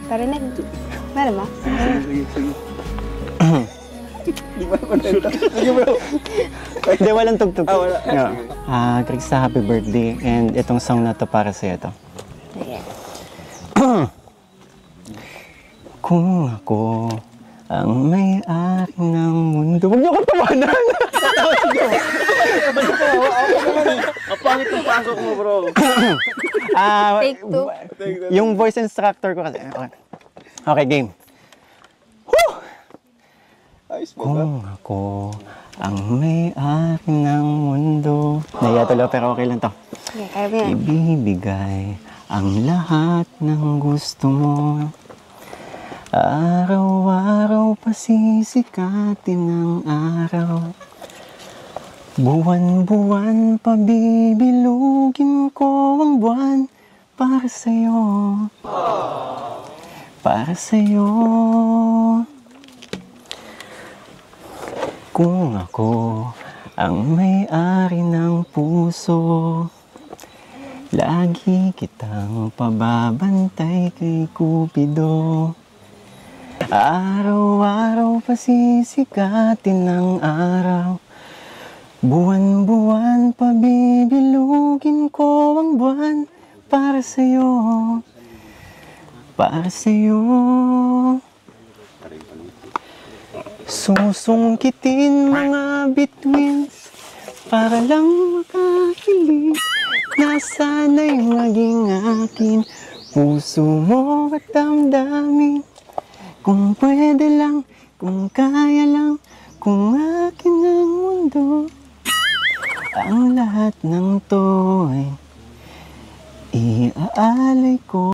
Parinig. Meron ba? Sige. Di ba naman ito? Sige bro. Hindi, walang tugtog. Wala. Krista, happy birthday. And itong song na to para sa'yo to. Sige. Kung ako ang may-ari ng mundo. Huwag niyo ko tawanan! Ang pangit ng pasok mo bro. Take two. Yung voice instructor ko kasi. Okay, game. Ayos ba ba? Kung ako ang may-ari ng mundo. Naiya tuloy pero okay lang to. Okay, kaya mo yan. Ibibigay ang lahat ng gusto mo. Araw-araw pasisikatin ang araw. Buwan-buwan pabibilugin ko ang buwan para sa'yo. Para sa'yo. Kung ako ang may-ari ng puso, lagi kitang pababantay kay Cupido. Araw-araw pasisikatin ng araw. Buwan-buwan pabibilugin ko ang buwan para sa'yo. Para sa'yo. Susungkitin mga bituins para lang makakilig. Nasana'y maging akin puso mo at damdamin. Kung pwede lang, kung kaya lang, kung akin ang mundo. Ang lahat ng to ay iaalay ko.